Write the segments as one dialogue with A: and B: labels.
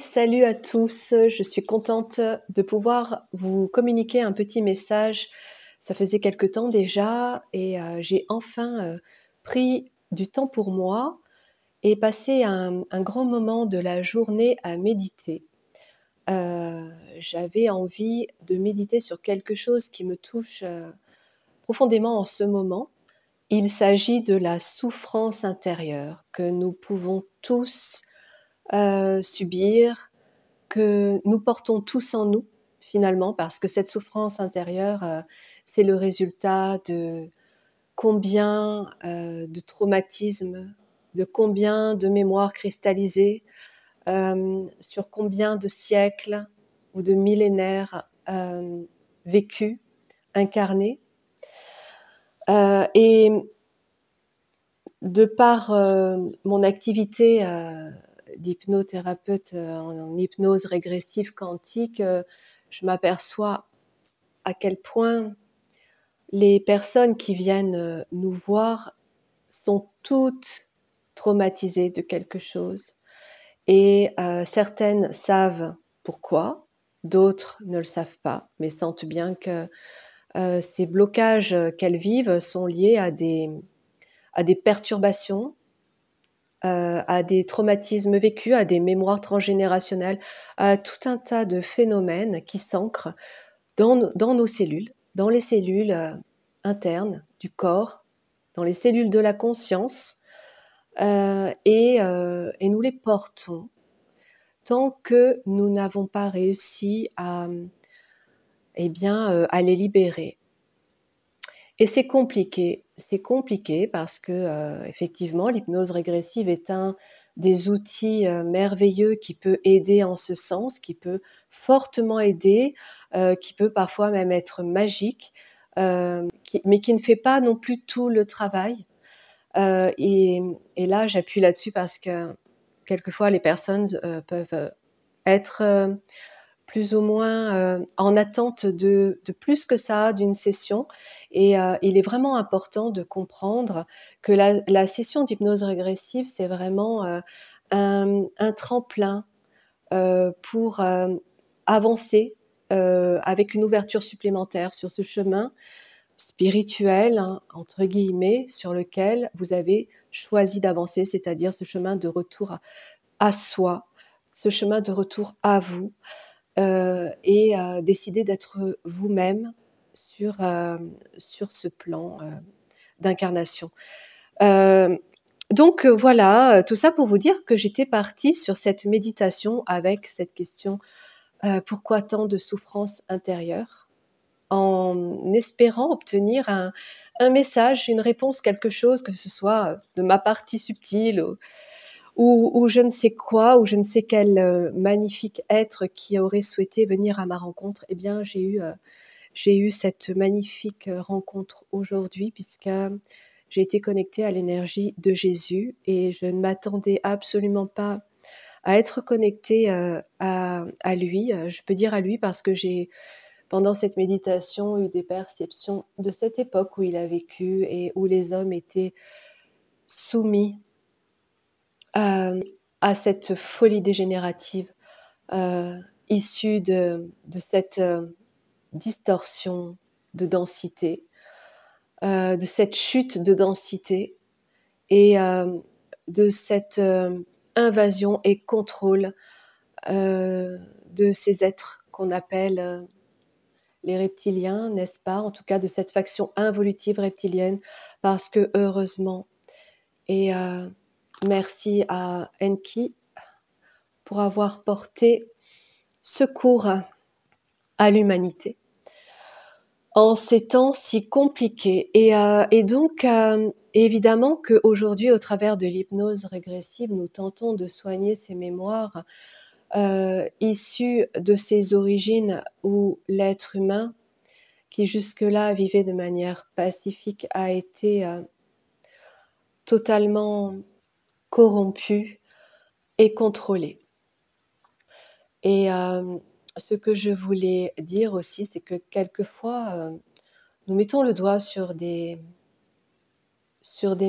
A: Salut à tous, je suis contente de pouvoir vous communiquer un petit message. Ça faisait quelque temps déjà et j'ai enfin pris du temps pour moi et passé un grand moment de la journée à méditer. J'avais envie de méditer sur quelque chose qui me touche profondément en ce moment. Il s'agit de la souffrance intérieure que nous pouvons tous subir, que nous portons tous en nous, finalement, parce que cette souffrance intérieure, c'est le résultat de combien, de traumatismes, de combien de mémoires cristallisées, sur combien de siècles ou de millénaires, vécus, incarnés. Et de par, mon activité, d'hypnothérapeute, en hypnose régressive quantique, je m'aperçois à quel point les personnes qui viennent, nous voir sont toutes traumatisées de quelque chose et certaines savent pourquoi, d'autres ne le savent pas, mais sentent bien que, ces blocages, qu'elles vivent sont liés à des perturbations, à des traumatismes vécus, à des mémoires transgénérationnelles, à tout un tas de phénomènes qui s'ancrent dans nos cellules, dans les cellules, internes du corps, dans les cellules de la conscience, et nous les portons tant que nous n'avons pas réussi à, à les libérer. Et c'est compliqué parce que, effectivement, l'hypnose régressive est un des outils, merveilleux qui peut aider en ce sens, qui peut fortement aider, qui peut parfois même être magique, mais qui ne fait pas non plus tout le travail. Et là, j'appuie là-dessus parce que quelquefois les personnes, peuvent, être, plus ou moins, en attente de plus que ça d'une session et il est vraiment important de comprendre que la session d'hypnose régressive, c'est vraiment, un tremplin, pour, avancer, avec une ouverture supplémentaire sur ce chemin «spirituel», hein, entre guillemets, sur lequel vous avez choisi d'avancer, c'est-à-dire ce chemin de retour à soi, ce chemin de retour à vous. Et décider d'être vous-même sur ce plan, d'incarnation. Hem, donc voilà, tout ça pour vous dire que j'étais partie sur cette méditation avec cette question, «Pourquoi tant de souffrance intérieure?» en espérant obtenir un message, une réponse, quelque chose, que ce soit, de ma partie subtile ou je ne sais quoi, ou je ne sais quel, magnifique être qui aurait souhaité venir à ma rencontre. Eh bien, j'ai eu cette magnifique, rencontre aujourd'hui puisque j'ai été connectée à l'énergie de Jésus et je ne m'attendais absolument pas à être connectée, à lui. Je peux dire à lui parce que j'ai, pendant cette méditation, eu des perceptions de cette époque où il a vécu et où les hommes étaient soumis Hem, à cette folie dégénérative, heu, issue de cette, distorsion de densité, de cette chute de densité et de cette, invasion et contrôle, de ces êtres qu'on appelle, les reptiliens, n'est-ce pas? En tout cas de cette faction involutive reptilienne parce que heureusement et merci à Enki pour avoir porté secours à l'humanité en ces temps si compliqués et donc évidemment qu'aujourd'hui, au travers de l'hypnose régressive, nous tentons de soigner ces mémoires, issues de ces origines où l'être humain, qui jusque-là vivait de manière pacifique, a été, totalement corrompu et contrôlé. Et ce que je voulais dire aussi, c'est que quelquefois, nous mettons le doigt sur des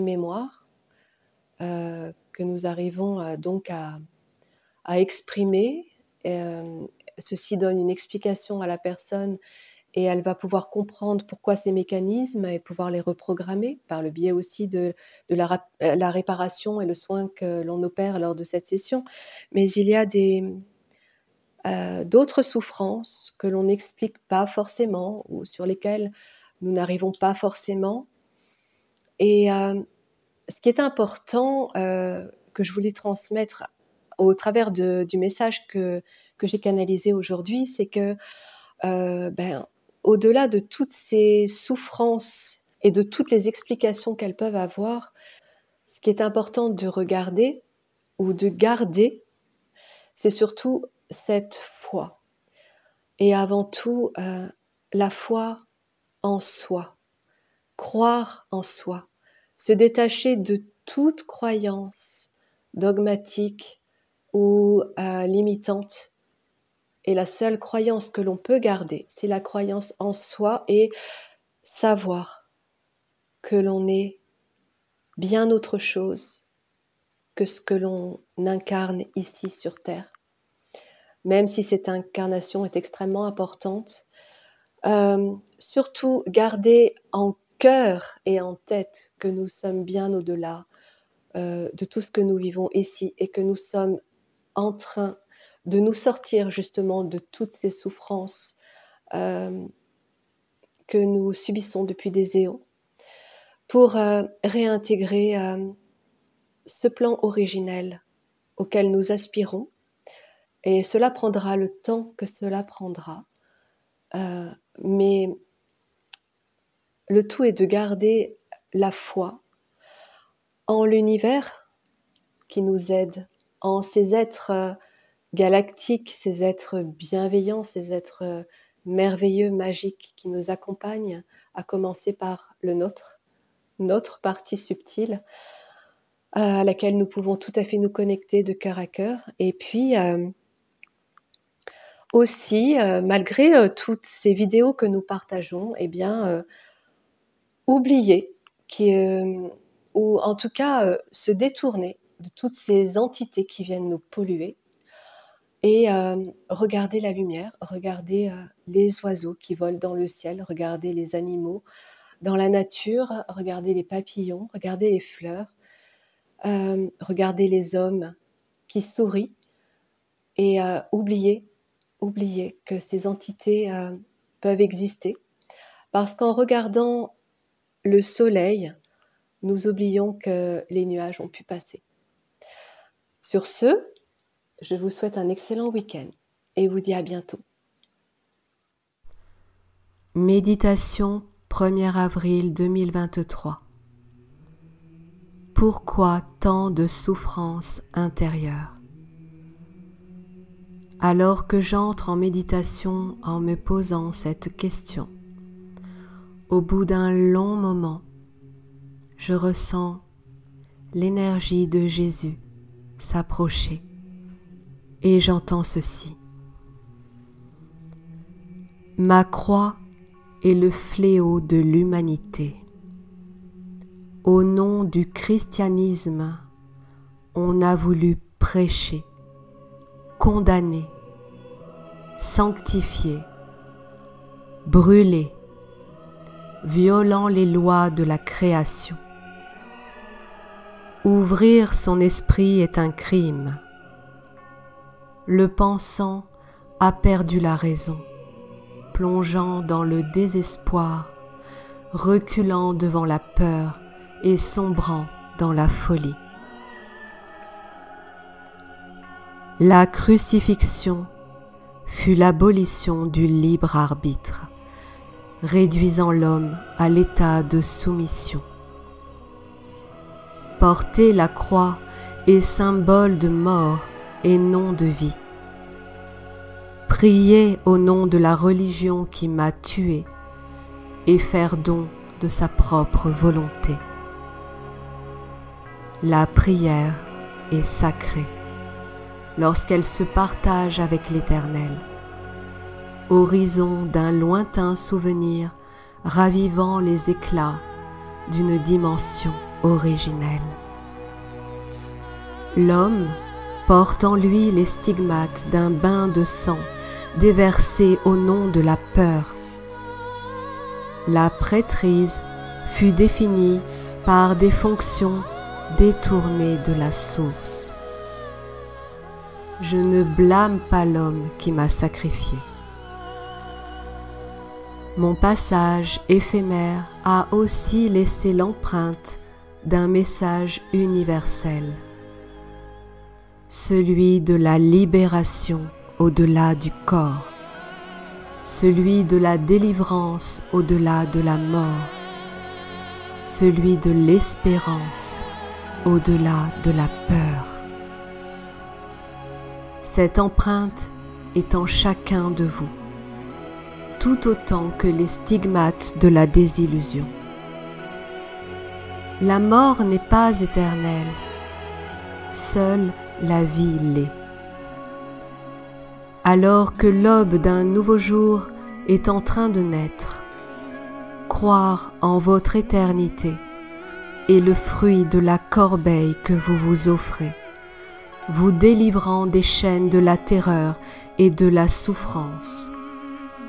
A: mémoires, que nous arrivons, donc à exprimer. Ceci donne une explication à la personne et elle va pouvoir comprendre pourquoi ces mécanismes et pouvoir les reprogrammer par le biais aussi de la réparation et le soin que l'on opère lors de cette session. Mais il y a d'autres souffrances que l'on n'explique pas forcément ou sur lesquelles nous n'arrivons pas forcément. Et ce qui est important, que je voulais transmettre au travers du message que j'ai canalisé aujourd'hui, c'est que, au-delà de toutes ces souffrances et de toutes les explications qu'elles peuvent avoir, ce qui est important de regarder ou de garder, c'est surtout cette foi. Et avant tout, la foi en soi, croire en soi, se détacher de toute croyance dogmatique ou limitante. Et la seule croyance que l'on peut garder, c'est la croyance en soi et savoir que l'on est bien autre chose que ce que l'on incarne ici sur Terre. Même si cette incarnation est extrêmement importante, surtout garder en cœur et en tête que nous sommes bien au-delà de tout ce que nous vivons ici et que nous sommes en train de nous sortir justement de toutes ces souffrances que nous subissons depuis des éons pour réintégrer ce plan originel auquel nous aspirons. Et cela prendra le temps que cela prendra. Mais le tout est de garder la foi en l'univers qui nous aide, en ces êtres galactiques, ces êtres bienveillants, ces êtres merveilleux, magiques qui nous accompagnent, à commencer par le nôtre, notre partie subtile, à laquelle nous pouvons tout à fait nous connecter de cœur à cœur. Et puis aussi, malgré toutes ces vidéos que nous partageons, eh bien, oublier ou en tout cas se détourner de toutes ces entités qui viennent nous polluer et regarder la lumière, regarder les oiseaux qui volent dans le ciel, regarder les animaux dans la nature, regarder les papillons, regarder les fleurs, regarder les hommes qui sourient et oublier que ces entités peuvent exister. Parce qu'en regardant le soleil, nous oublions que les nuages ont pu passer. Sur ce, je vous souhaite un excellent week-end et vous dis à bientôt.
B: Méditation 1er avril 2023. Pourquoi tant de souffrances intérieures? Alors que j'entre en méditation en me posant cette question, au bout d'un long moment, je ressens l'énergie de Jésus s'approcher et j'entends ceci. Ma croix est le fléau de l'humanité. Au nom du christianisme, on a voulu prêcher, condamner, sanctifier, brûler, violant les lois de la création. Ouvrir son esprit est un crime. Le pensant a perdu la raison, plongeant dans le désespoir, reculant devant la peur et sombrant dans la folie. La crucifixion fut l'abolition du libre arbitre, réduisant l'homme à l'état de soumission. Porter la croix est symbole de mort et non de vie. Prier au nom de la religion qui m'a tué et faire don de sa propre volonté. La prière est sacrée lorsqu'elle se partage avec l'Éternel, horizon d'un lointain souvenir ravivant les éclats d'une dimension originelle. L'homme porte en lui les stigmates d'un bain de sang déversé au nom de la peur. La prêtrise fut définie par des fonctions détournées de la source. Je ne blâme pas l'homme qui m'a sacrifié. Mon passage éphémère a aussi laissé l'empreinte d'un message universel, celui de la libération au-delà du corps, celui de la délivrance au-delà de la mort, celui de l'espérance au-delà de la peur. Cette empreinte est en chacun de vous, tout autant que les stigmates de la désillusion. La mort n'est pas éternelle, seule la vie l'est. Alors que l'aube d'un nouveau jour est en train de naître, croire en votre éternité est le fruit de la corbeille que vous vous offrez, vous délivrant des chaînes de la terreur et de la souffrance,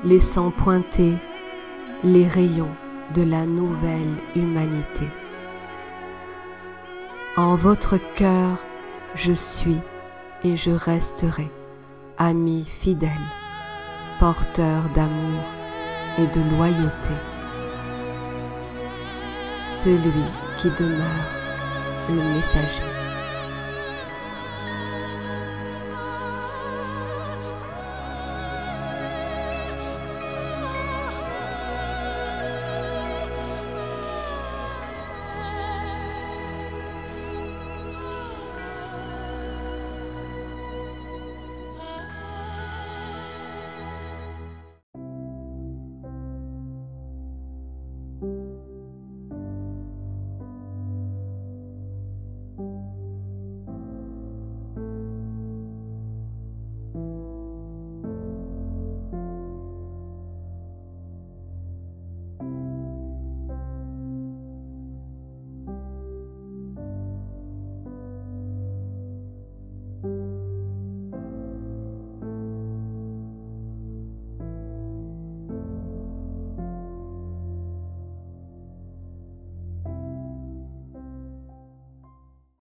B: laissant pointer les rayons de la nouvelle humanité. En votre cœur, je suis et je resterai, ami fidèle, porteur d'amour et de loyauté, celui qui demeure le messager.